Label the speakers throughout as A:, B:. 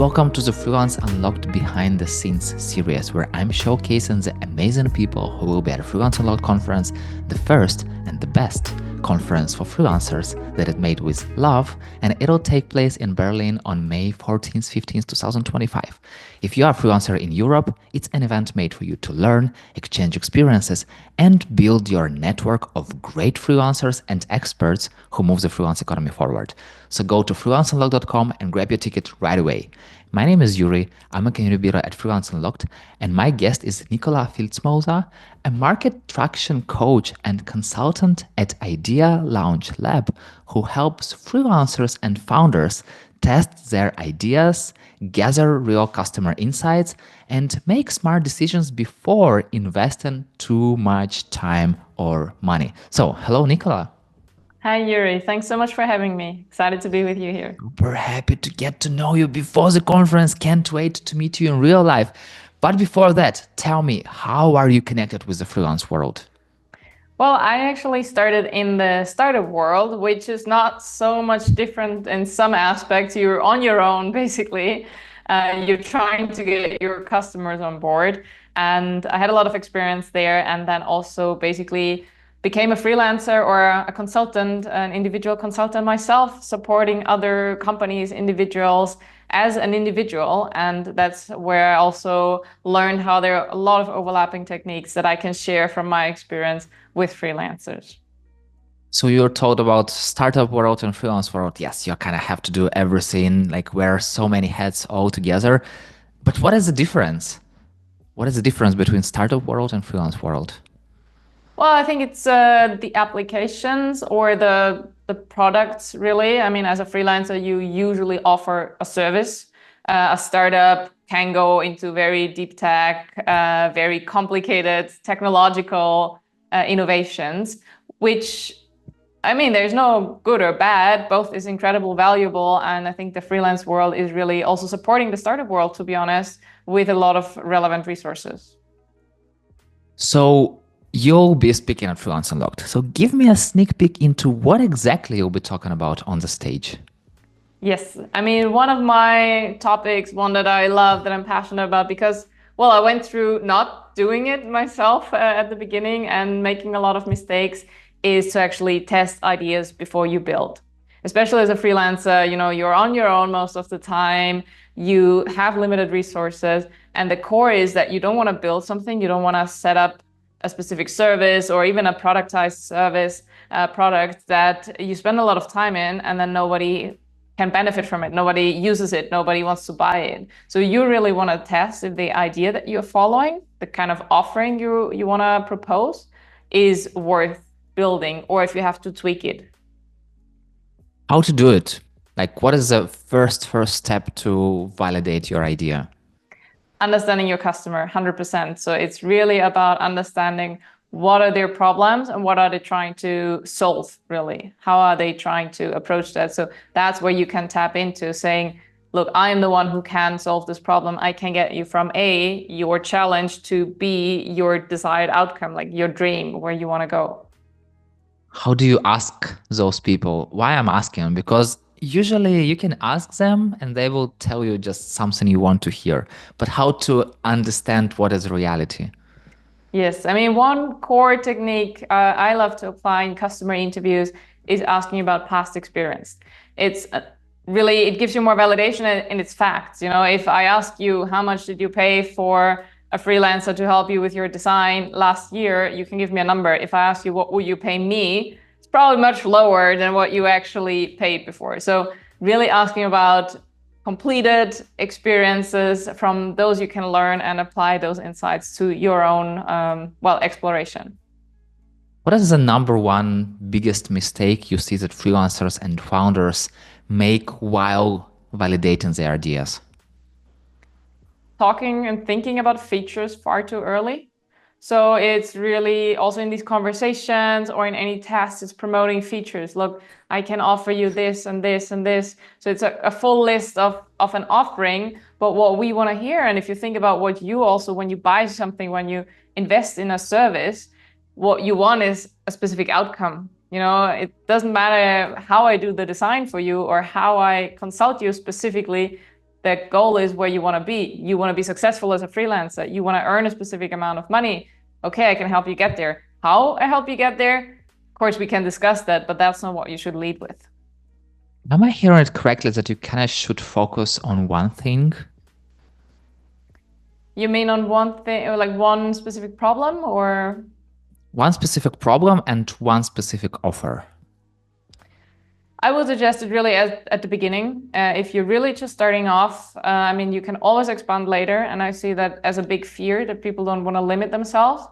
A: Welcome to the Freelance Unlocked Behind the Scenes series, where I'm showcasing the amazing people who will be at the Freelance Unlocked Conference, the first and the best conference for freelancers that is made with love, and it'll take place in Berlin on May 14th, 15th, 2025. If you are a freelancer in Europe, it's an event made for you to learn, exchange experiences, and build your network of great freelancers and experts who move the freelance economy forward. So go to freelanceunlocked.com and grab your ticket right away. My name is Yuri. I'm a community builder at Freelance Unlocked, and my guest is Nicola Filzmoser, a market traction coach and consultant at Idea Launch Lab, who helps freelancers and founders test their ideas, gather real customer insights, and make smart decisions before investing too much time or money. So, hello, Nicola.
B: Hi, Yuri. Thanks so much for having me. Excited to be with you here.
A: Super happy to get to know you before the conference. Can't wait to meet you in real life. But before that, tell me, how are you connected with the freelance world?
B: Well, I actually started in the startup world, which is not so much different in some aspects. You're on your own, basically. You're trying to get your customers on board. And I had a lot of experience there, and then also basically became a freelancer or a consultant, an individual consultant myself, supporting other companies, individuals as an individual. And that's where I also learned how there are a lot of overlapping techniques that I can share from my experience with freelancers.
A: So you're told about startup world and freelance world. Yes, you kind of have to do everything, like wear so many hats all together. But what is the difference? What is the difference between startup world and freelance world?
B: Well, I think it's the applications or the products, really. I mean, as a freelancer, you usually offer a service. A startup can go into very deep tech, very complicated technological innovations, which, I mean, there's no good or bad. Both is incredibly valuable. And I think the freelance world is really also supporting the startup world, to be honest, with a lot of relevant resources.
A: So you'll be speaking at Freelance Unlocked. So give me a sneak peek into what exactly you'll be talking about on the stage.
B: Yes, I mean, one of my topics, one that I love, that I'm passionate about, because, well, I went through not doing it myself at the beginning and making a lot of mistakes, is to actually test ideas before you build. Especially as a freelancer, you know, you're on your own most of the time, you have limited resources, and the core is that you don't want to build something, you don't want to set up a specific service or even a productized service, product that you spend a lot of time in, and then nobody can benefit from it. Nobody uses it. Nobody wants to buy it. So you really want to test if the idea that you're following, the kind of offering you want to propose, is worth building, or if you have to tweak it.
A: How to do it? Like, what is the first step to validate your idea?
B: Understanding your customer 100%. So it's really about understanding what are their problems and what are they trying to solve, really? How are they trying to approach that? So that's where you can tap into saying, look, I am the one who can solve this problem. I can get you from A, your challenge, to B, your desired outcome, like your dream, where you want to go.
A: How do you ask those people? Why I'm asking? Because usually you can ask them and they will tell you just something you want to hear. But how to understand what is reality?
B: Yes, I mean, one core technique I love to apply in customer interviews is asking about past experience. It's really, it gives you more validation in its facts. You know, if I ask you, how much did you pay for a freelancer to help you with your design last year, you can give me a number. If I ask you, what will you pay me? It's probably much lower than what you actually paid before. So really asking about completed experiences. From those you can learn and apply those insights to your own, exploration.
A: What is the number one biggest mistake you see that freelancers and founders make while validating their ideas?
B: Talking and thinking about features far too early. So it's really also in these conversations or in any tasks, it's promoting features. Look, I can offer you this and this and this. So it's a full list of an offering. But what we want to hear, and if you think about what you also, when you buy something, when you invest in a service, what you want is a specific outcome. You know, it doesn't matter how I do the design for you or how I consult you specifically. the goal is where you want to be. You want to be successful as a freelancer. You want to earn a specific amount of money. Okay, I can help you get there. How I help you get there? Of course, we can discuss that, but that's not what you should lead with.
A: Am I hearing it correctly that you kind of should focus on one thing?
B: You mean on one thing, or like one specific problem, or?
A: One specific problem and one specific offer.
B: I would suggest it really at the beginning. If you're really just starting off, I mean, you can always expand later. And I see that as a big fear that people don't want to limit themselves.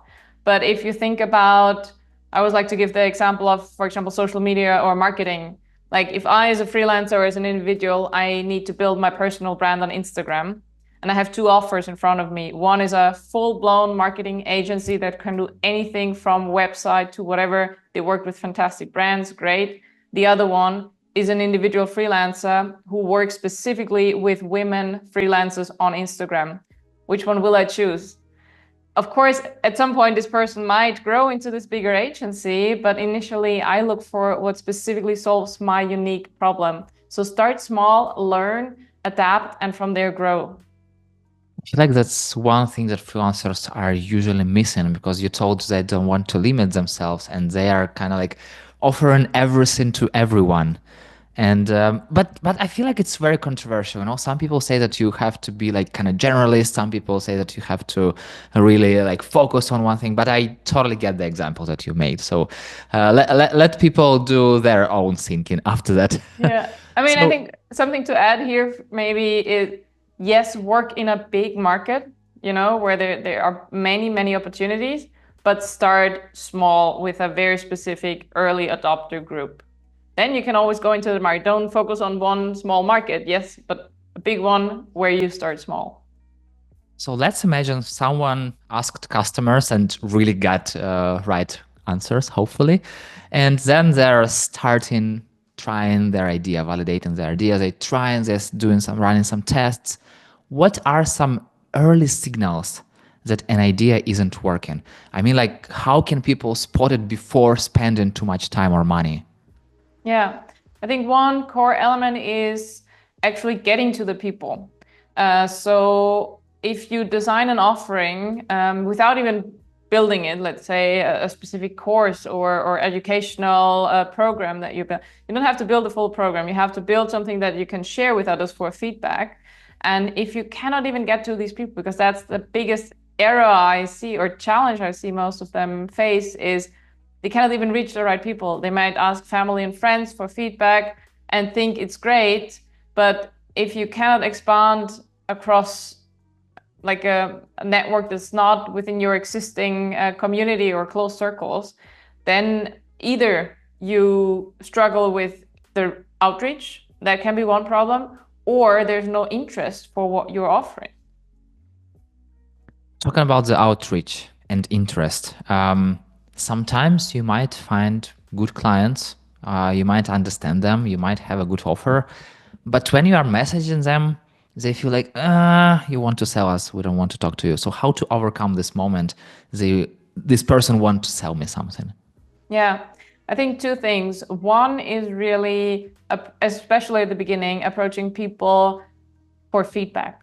B: But if you think about, I always like to give the example of, for example, social media or marketing. Like if I, as a freelancer or as an individual, I need to build my personal brand on Instagram, and I have two offers in front of me. One is a full-blown marketing agency that can do anything from website to whatever. They work with fantastic brands, great. The other one is an individual freelancer who works specifically with women freelancers on Instagram. Which one will I choose? Of course, at some point, this person might grow into this bigger agency, but initially I look for what specifically solves my unique problem. So start small, learn, adapt, and from there grow.
A: I feel like that's one thing that freelancers are usually missing, because you told they don't want to limit themselves and they are kind of like offering everything to everyone. And but I feel like it's very controversial. You know, some people say that you have to be like kind of generalist. Some people say that you have to really like focus on one thing. But I totally get the example that you made. So let people do their own thinking after that.
B: Yeah, I mean,
A: So,
B: I think something to add here maybe is, yes, work in a big market, where there are many opportunities, but start small with a very specific early adopter group. Then you can always go into the market. Don't focus on one small market, yes, but a big one where you start small.
A: So let's imagine someone asked customers and really got right answers, hopefully. And then they're starting trying their idea, validating their idea. They try and they're running some tests. What are some early signals that an idea isn't working? I mean, like, how can people spot it before spending too much time or money?
B: Yeah, I think one core element is actually getting to the people. So if you design an offering without even building it, let's say a specific course or educational program that you build, you don't have to build a full program. You have to build something that you can share with others for feedback. And if you cannot even get to these people, because that's the biggest error I see or challenge I see most of them face, is they cannot even reach the right people. They might ask family and friends for feedback and think it's great, but if you cannot expand across like a network that's not within your existing community or close circles, then either you struggle with the outreach, that can be one problem, or there's no interest for what you're offering.
A: Talking about the outreach and interest, sometimes you might find good clients, you might understand them, you might have a good offer, but when you are messaging them, they feel like, you want to sell us, we don't want to talk to you. So how to overcome this moment? This person want to sell me something.
B: Yeah, I think two things. One is really, especially at the beginning, approaching people for feedback.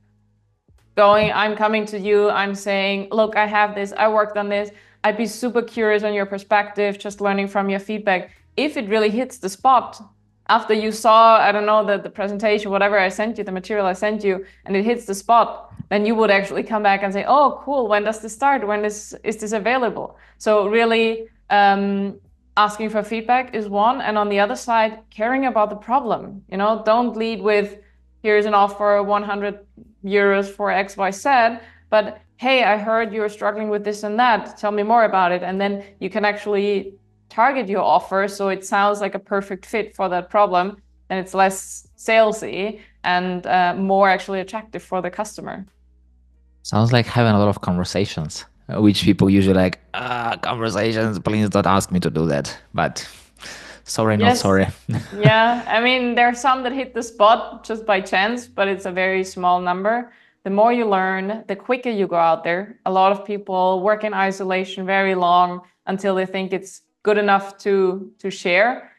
B: I'm coming to you, I'm saying, look, I have this, I worked on this. I'd be super curious on your perspective, just learning from your feedback. If it really hits the spot after you saw, I don't know, the presentation, whatever I sent you, the material I sent you, and it hits the spot, then you would actually come back and say, oh, cool, when does this start? When is this available? So really asking for feedback is one. And on the other side, caring about the problem. Don't lead with, here's an offer, 100 euros for XYZ, but hey, I heard you're struggling with this and that. Tell me more about it. And then you can actually target your offer so it sounds like a perfect fit for that problem, and it's less salesy and more actually attractive for the customer.
A: Sounds like having a lot of conversations, which people usually like, conversations, please don't ask me to do that. But sorry, not
B: Yes.
A: sorry.
B: Yeah, I mean, there are some that hit the spot just by chance, but it's a very small number. The more you learn, the quicker you go out there. A lot of people work in isolation very long until they think it's good enough to share.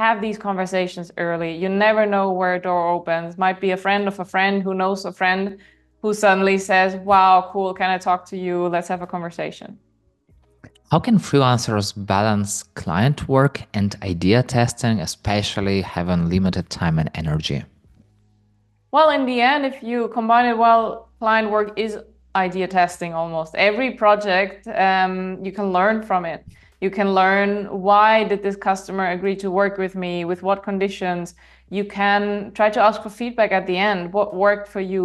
B: have these conversations early. You never know where a door opens. Might be a friend of a friend who knows a friend who suddenly says, wow, cool, can I talk to you? Let's have a conversation.
A: How can freelancers balance client work and idea testing, especially having limited time and energy?
B: Well, in the end, if you combine it well, client work is idea testing almost. Every project, you can learn from it. You can learn, why did this customer agree to work with me? With what conditions? You can try to ask for feedback at the end. What worked for you?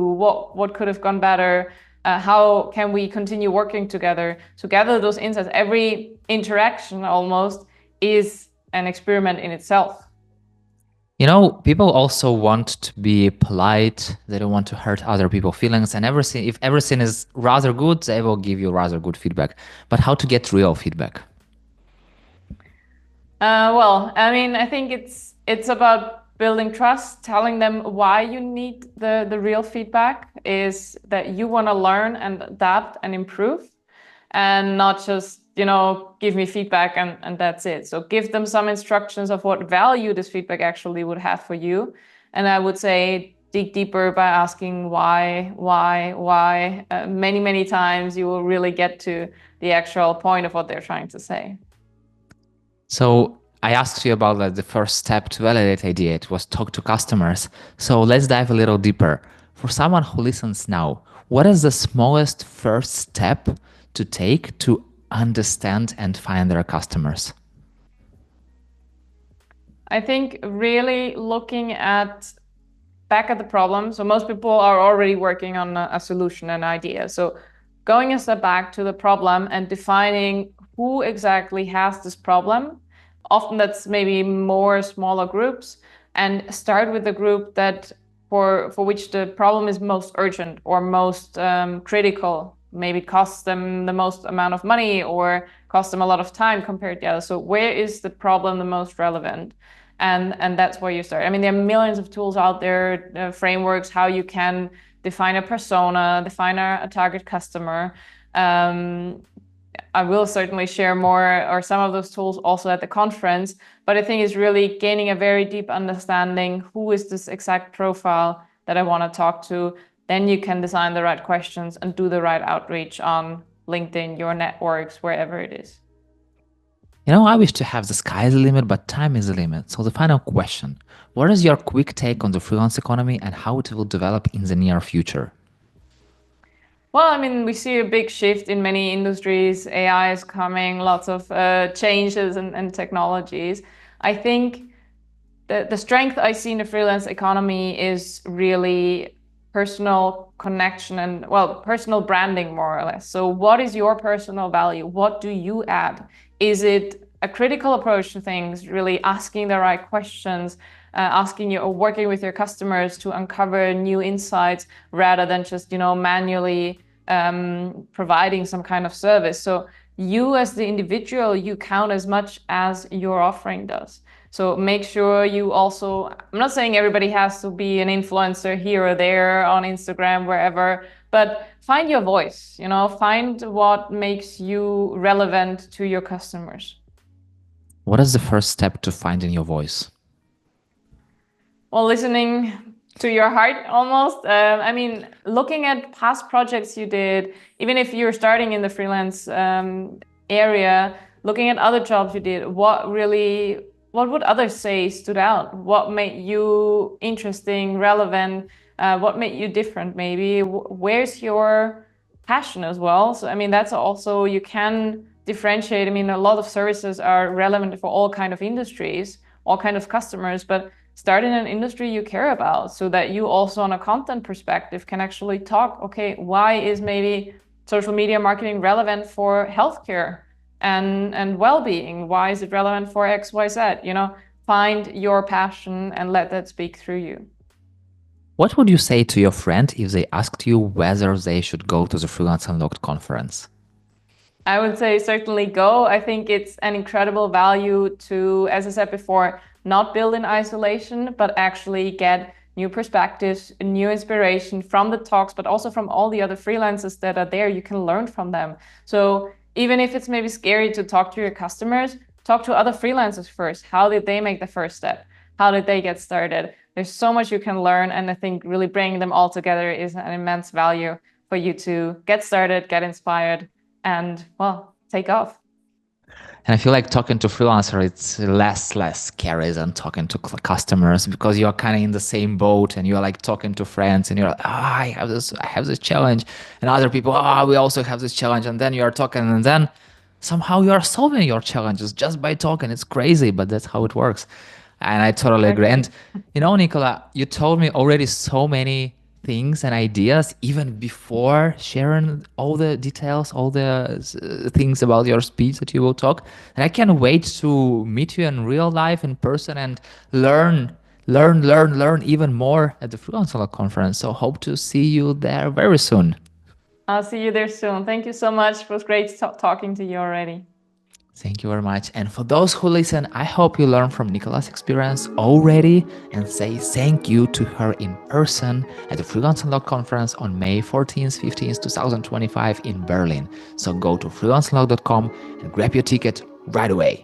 B: What could have gone better? How can we continue working together? To gather those insights, every interaction almost is an experiment in itself.
A: You know, people also want to be polite. They don't want to hurt other people's feelings. And everything, if everything is rather good, they will give you rather good feedback. But how to get real feedback?
B: Well, I mean, I think it's about building trust, telling them why you need the real feedback is that you want to learn and adapt and improve, and not just, give me feedback and that's it. So give them some instructions of what value this feedback actually would have for you. And I would say dig deeper by asking why. Many, many times you will really get to the actual point of what they're trying to say.
A: So I asked you about the first step to validate idea. It was talk to customers. So let's dive a little deeper. For someone who listens now, what is the smallest first step to take to understand and find their customers?
B: I think really looking back at the problem. So most people are already working on a solution, an idea. So going a step back to the problem and defining who exactly has this problem. Often that's maybe more smaller groups, and start with the group that for which the problem is most urgent or most critical. Maybe it costs them the most amount of money or costs them a lot of time compared to others. So where is the problem the most relevant? And that's where you start. I mean, there are millions of tools out there, frameworks, how you can define a persona, define a target customer. I will certainly share more or some of those tools also at the conference, but I think it's really gaining a very deep understanding, who is this exact profile that I want to talk to. Then you can design the right questions and do the right outreach on LinkedIn, your networks, wherever it is.
A: You know, I wish to have the sky is the limit, but time is the limit. So the final question, what is your quick take on the freelance economy and how it will develop in the near future?
B: Well, I mean, we see a big shift in many industries. AI is coming, lots of changes and technologies. I think the strength I see in the freelance economy is really personal connection and, well, personal branding, more or less. So what is your personal value? What do you add? Is it a critical approach to things, really asking the right questions, working with your customers to uncover new insights rather than just, manually providing some kind of service. So you as the individual, you count as much as your offering does. So make sure you also, I'm not saying everybody has to be an influencer here or there on Instagram, wherever, but find your voice, find what makes you relevant to your customers.
A: What is the first step to finding your voice?
B: Well, listening to your heart almost. I mean, looking at past projects you did, even if you're starting in the freelance area, looking at other jobs you did, what would others say stood out? What made you interesting, relevant? What made you different maybe? Where's your passion as well? So, I mean, that's also, you can differentiate. I mean, a lot of services are relevant for all kind of industries, all kind of customers, but start in an industry you care about so that you also on a content perspective can actually talk, okay, why is maybe social media marketing relevant for healthcare and well-being? Why is it relevant for XYZ? Find your passion and let that speak through you.
A: What would you say to your friend if they asked you whether they should go to the Freelance Unlocked conference?
B: I would say certainly go. I think it's an incredible value to, as I said before, not build in isolation, but actually get new perspectives, new inspiration from the talks, but also from all the other freelancers that are there. You can learn from them. So even if it's maybe scary to talk to your customers, talk to other freelancers first. How did they make the first step? How did they get started? There's so much you can learn, and I think really bringing them all together is an immense value for you to get started, get inspired, and well, take off.
A: And I feel like talking to freelancer, it's less scary than talking to customers, because you're kind of in the same boat and you're like talking to friends and you're like, I have this challenge, and other people, we also have this challenge, and then you're talking, and then somehow you are solving your challenges just by talking. It's crazy, but that's how it works. And I totally agree. And Nicola, you told me already so many things and ideas even before sharing all the details, all the things about your speech that you will talk. And I can't wait to meet you in real life, in person, and learn even more at the Freelance Unlocked Conference. So hope to see you there very soon.
B: I'll see you there soon. Thank you so much. It was great talking to you already.
A: Thank you very much. And for those who listen, I hope you learn from Nicola's experience already and say thank you to her in person at the Freelance Unlocked Conference on May 14th, 15th, 2025 in Berlin. So go to freelanceunlocked.com and grab your ticket right away.